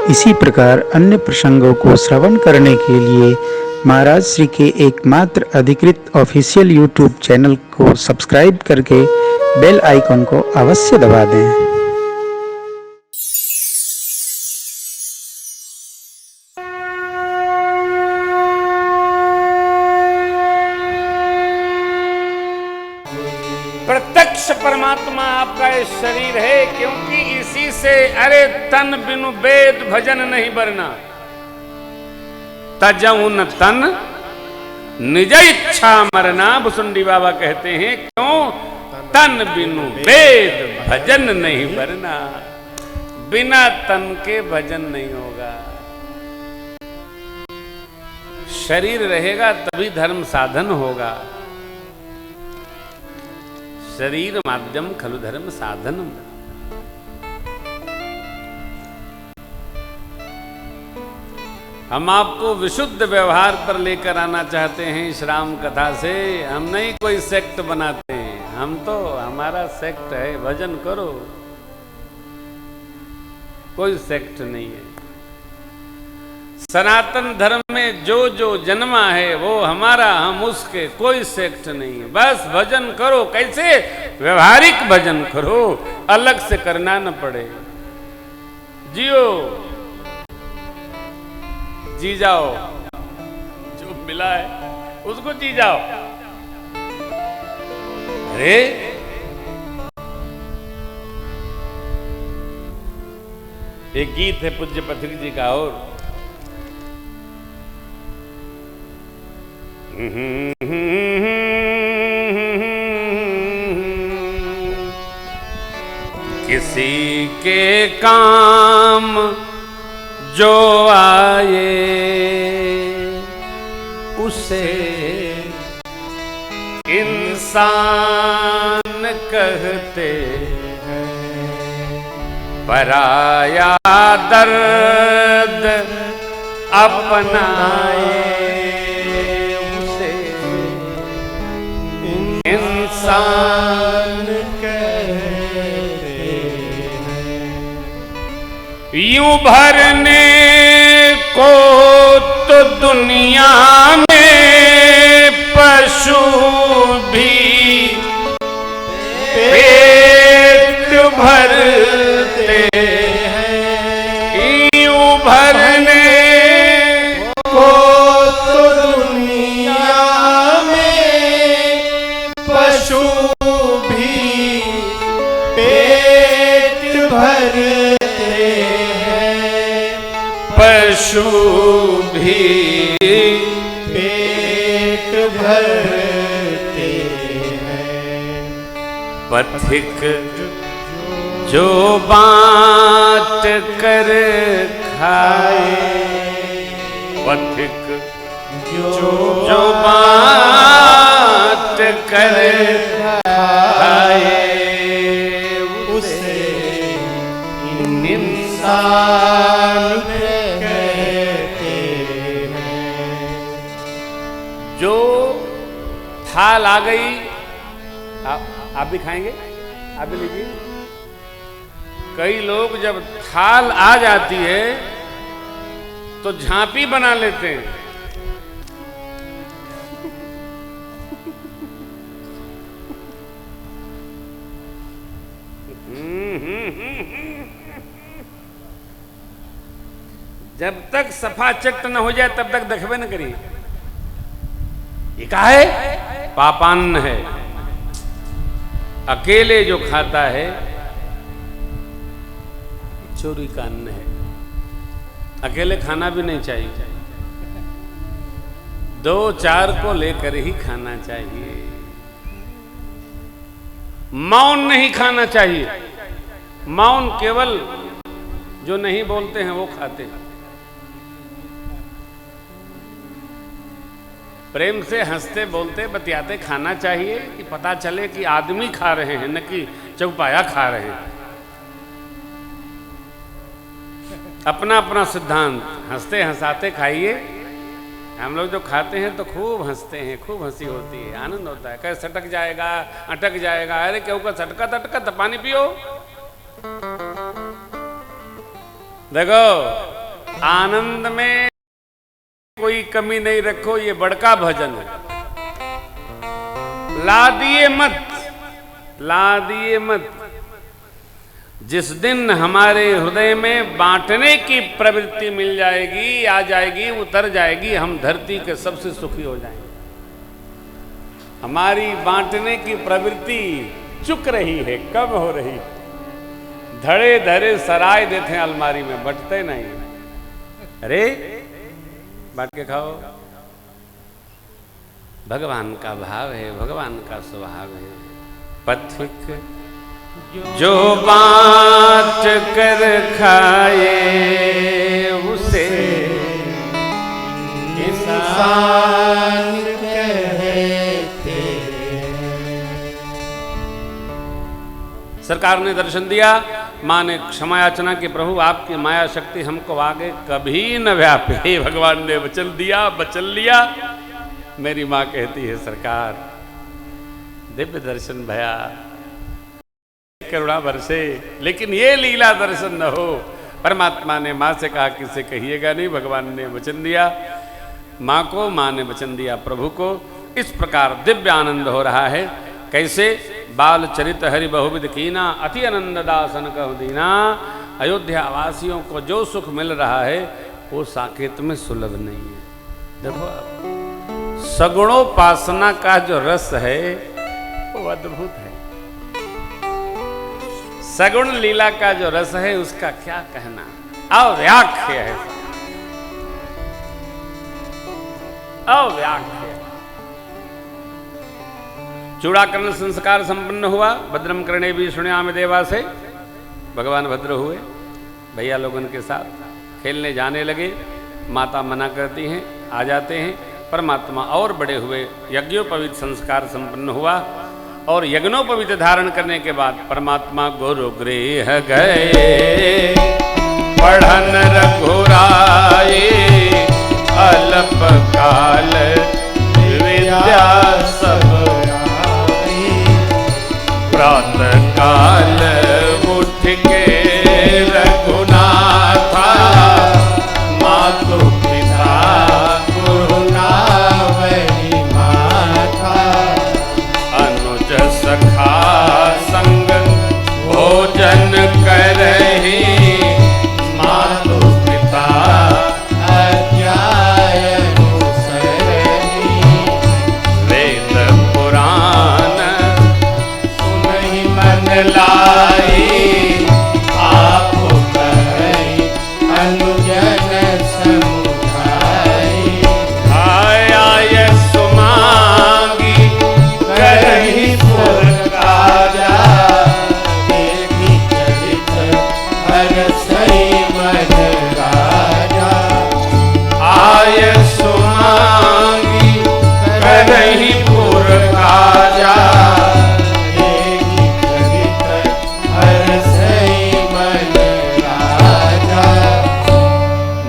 इसी प्रकार अन्य प्रसंगों को श्रवण करने के लिए महाराज श्री के एकमात्र अधिकृत ऑफिशियल यूट्यूब चैनल को सब्सक्राइब करके बेल आइकन को अवश्य दबा दें। प्रत्यक्ष परमात्मा आपका ये शरीर है, क्योंकि इसी से अरे तन बिनु वेद भजन नहीं बरना, तजऊ न तन निज इच्छा मरना। भुसुंडी बाबा कहते हैं क्यों? तन बिनु वेद भजन नहीं बरना। बिना तन के भजन नहीं होगा। शरीर रहेगा तभी धर्म साधन होगा। शरीर माध्यम खलु धर्म साधनम। हम आपको विशुद्ध व्यवहार पर लेकर आना चाहते हैं इस राम कथा से। हम नहीं कोई सेक्ट बनाते हैं, हम तो हमारा सेक्ट है भजन करो, कोई सेक्ट नहीं है। सनातन धर्म में जो जो जन्मा है वो हमारा, हम उसके, कोई सेक्ट नहीं है। बस भजन करो। कैसे? व्यवहारिक भजन करो, अलग से करना न पड़े। जियो, जी जाओ, जो मिला है उसको जी जाओ। अरे एक गीत है पूज्य पथिक जी का, और किसी के काम जो आए उसे इंसान कहते हैं, पराया दर्द अपनाए इंसान कहते हैं। यूं भरने को तो दुनिया में पशु भी पेट भरते हैं। यूं भरने को तो दुनिया पशु भी पेट भरते हैं, पशु भी पेट भरते हैं। पथिक जो बांट कर खाए, पथिक जो बांट कर खाए उसे इंसान कहते हैं। जो थाल आ गई, आप भी खाएंगे? आप भी लीजिए। कई लोग जब थाल आ जाती है तो झांपी बना लेते हैं। जब तक सफा चट न हो जाए तब तक देखबे न करिए। ये क्या है? पापान्न है। अकेले जो खाता है चोरी का अन्न है। अकेले खाना भी नहीं चाहिए, दो चार को लेकर ही खाना चाहिए। मौन नहीं खाना चाहिए। मौन केवल जो नहीं बोलते हैं वो खाते हैं। प्रेम से हंसते बोलते बतियाते खाना चाहिए कि पता चले कि आदमी खा रहे हैं, न कि चौपाया खा रहे हैं। अपना अपना सिद्धांत, हंसते हंसाते खाइए। हम लोग जो खाते हैं तो खूब हंसते हैं, खूब हंसी होती है, आनंद होता है। कैसे सटक जाएगा, अटक जाएगा, अरे क्यों का सटका तटका तो पानी पियो। देखो आनंद में कोई कमी नहीं रखो, ये बड़का भजन है। ला दिए मत, ला दिए मत। जिस दिन हमारे हृदय में बांटने की प्रवृत्ति मिल जाएगी, आ जाएगी, उतर जाएगी, हम धरती के सबसे सुखी हो जाएंगे। हमारी बांटने की प्रवृत्ति चुक रही है, कम हो रही है। धड़े धड़े सराय देते हैं अलमारी में, बटते नहीं। अरे बांट के खाओ। भगवान का भाव है, भगवान का स्वभाव है। पथिक जो बांट कर खाए उसे इंसान कहते। सरकार ने दर्शन दिया, माँ ने क्षमा याचना की, प्रभु आपकी माया शक्ति हमको आगे कभी न व्यापे। भगवान ने वचन दिया, वचन लिया। मेरी माँ कहती है सरकार दिव्य दर्शन भया, करुणा बरसे, लेकिन ये लीला दर्शन न हो। परमात्मा ने माँ से कहा किसे कहिएगा नहीं। भगवान ने वचन दिया माँ को, माँ ने वचन दिया प्रभु को। इस प्रकार दिव्य आनंद हो रहा है। कैसे? बाल चरित हरि बहुविध कीना, अति आनंद दासन कहु दीना। अयोध्या वासियों को जो सुख मिल रहा है वो साकेत में सुलभ नहीं है। देखो आप, सगुणोपासना का जो रस है वो अद्भुत है। सगुण लीला का जो रस है उसका क्या कहना, अव्याख्य है, अव्याख्य। चूड़ाकरण संस्कार संपन्न हुआ। भद्रम कर्णे भी शुण्याम देवा से भगवान भद्र हुए, भैया लोगन के साथ खेलने जाने लगे। माता मना करती हैं, आ जाते हैं। परमात्मा और बड़े हुए। यज्ञोपवीत संस्कार संपन्न हुआ और यज्ञोपवीत धारण करने के बाद परमात्मा गुरु गृह गए। पढ़न रघुराए अल्प काल विद्या सब प्रातः काल उठ के रघुनाथा मातु पिता गुरुनावहि माथा अनुज सखा संग भोजन करहि मातु पिता लाई आप कहि अनुजन समुझाई। आय सुमांगी करहि पुर काजा देखी चरित हरसई मन राजा। आय सुमांगी करहि पुर काजा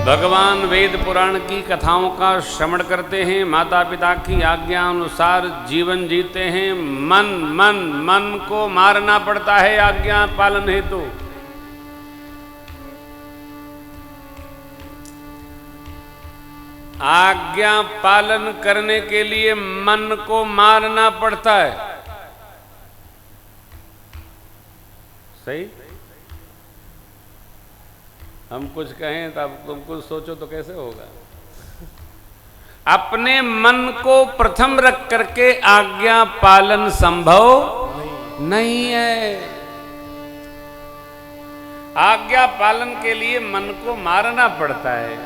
भगवान वेद पुराण की कथाओं का श्रवण करते हैं, माता पिता की आज्ञा अनुसार जीवन जीते हैं। मन मन मन को मारना पड़ता है आज्ञा पालन हेतु। आज्ञा पालन करने के लिए मन को मारना पड़ता है। सही? हम कुछ कहें तो अब तुम कुछ सोचो तो कैसे होगा। अपने मन को प्रथम रख करके आज्ञा पालन संभव नहीं है। आज्ञा पालन के लिए मन को मारना पड़ता है,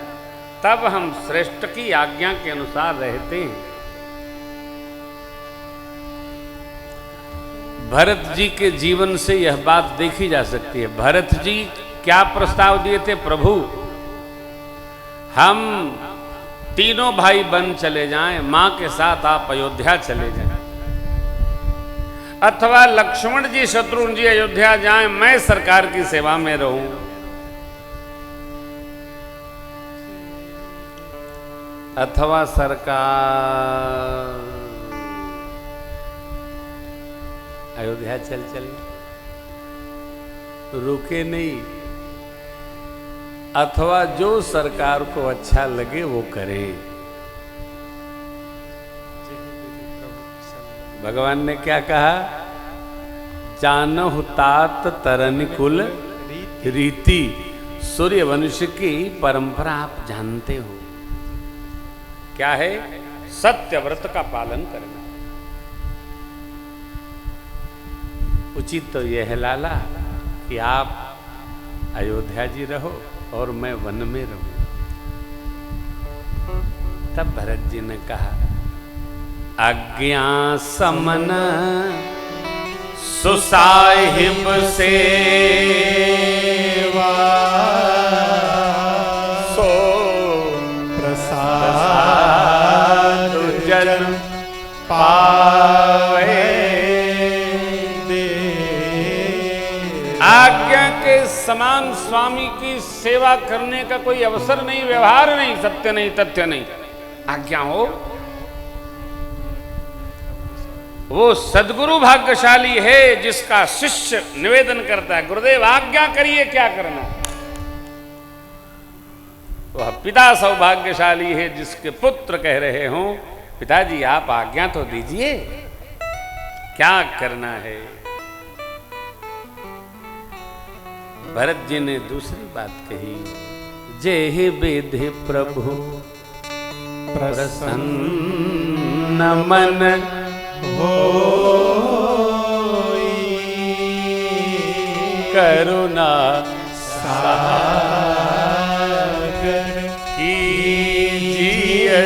तब हम श्रेष्ठ की आज्ञा के अनुसार रहते हैं। भरत जी के जीवन से यह बात देखी जा सकती है। भरत जी क्या प्रस्ताव दिए थे? प्रभु हम तीनों भाई बन चले जाएं, मां के साथ आप अयोध्या चले जाएं, अथवा लक्ष्मण जी शत्रुघ्न जी अयोध्या जाएं, मैं सरकार की सेवा में रहूं। अथवा सरकार अयोध्या चले, रुके नहीं, अथवा जो सरकार को अच्छा लगे वो करे। भगवान ने क्या कहा? जानहु तात तरन कुल रीति। सूर्य वंश की परंपरा आप जानते हो क्या है? सत्य व्रत का पालन करना। उचित तो यह है लाला कि आप अयोध्या जी रहो और मैं वन में रहूं। तब भरत जी ने कहा, आज्ञा समन सुसाहिब सेवा सो प्रसाद जन पावे दे। आज्ञा के समान स्वामी की सेवा करने का कोई अवसर नहीं, व्यवहार नहीं, सत्य नहीं, तथ्य नहीं। आज्ञा हो, वो सद्गुरु भाग्यशाली है जिसका शिष्य निवेदन करता है, गुरुदेव आज्ञा करिए क्या करना। वह पिता सौभाग्यशाली है जिसके पुत्र कह रहे हों, पिताजी आप आज्ञा तो दीजिए क्या करना है। भरत जी ने दूसरी बात कही, जय विधि प्रभु प्रसन्न मन करुणा सागर कीजिए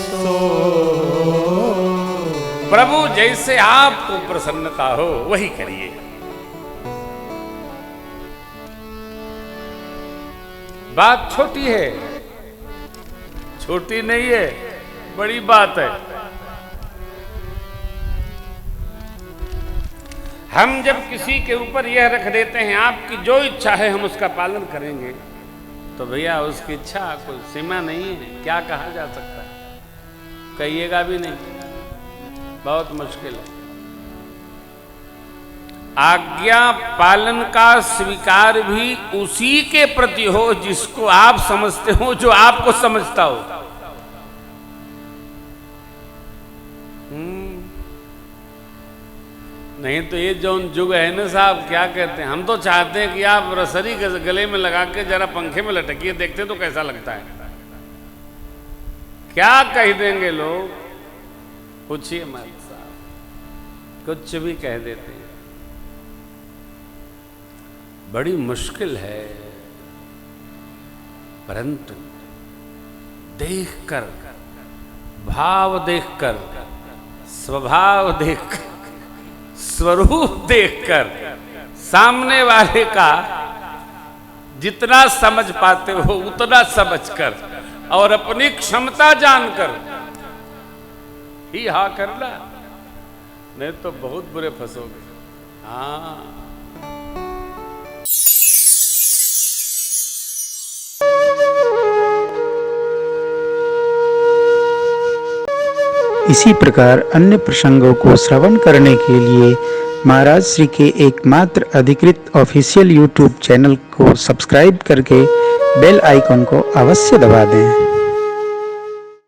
सो। प्रभु जैसे आपको प्रसन्नता हो वही करिए। बात छोटी है, छोटी नहीं है, बड़ी बात है। हम जब किसी के ऊपर यह रख देते हैं आपकी जो इच्छा है हम उसका पालन करेंगे, तो भैया उसकी इच्छा कोई सीमा नहीं है, क्या कहा जा सकता है? कहिएगा भी नहीं, बहुत मुश्किल है। आज्ञा पालन का स्वीकार भी उसी के प्रति हो जिसको आप समझते हो, जो आपको समझता हो। नहीं तो ये जो जुग है ना साहब, क्या कहते हैं, हम तो चाहते हैं कि आप रसरी गले में लगा के जरा पंखे में लटकिए, देखते तो कैसा लगता है। क्या कह देंगे लोग, पूछिए मत साहब, कुछ भी कह देते हैं। बड़ी मुश्किल है, परंतु देखकर, भाव देखकर, स्वभाव देखकर, स्वरूप देखकर, सामने वाले का जितना समझ पाते हो उतना समझकर और अपनी क्षमता जानकर ही हाँ करना, नहीं तो बहुत बुरे फंसोगे। हाँ, इसी प्रकार अन्य प्रसंगों को श्रवण करने के लिए महाराज श्री के एकमात्र अधिकृत ऑफिशियल यूट्यूब चैनल को सब्सक्राइब करके बेल आइकन को अवश्य दबा दें।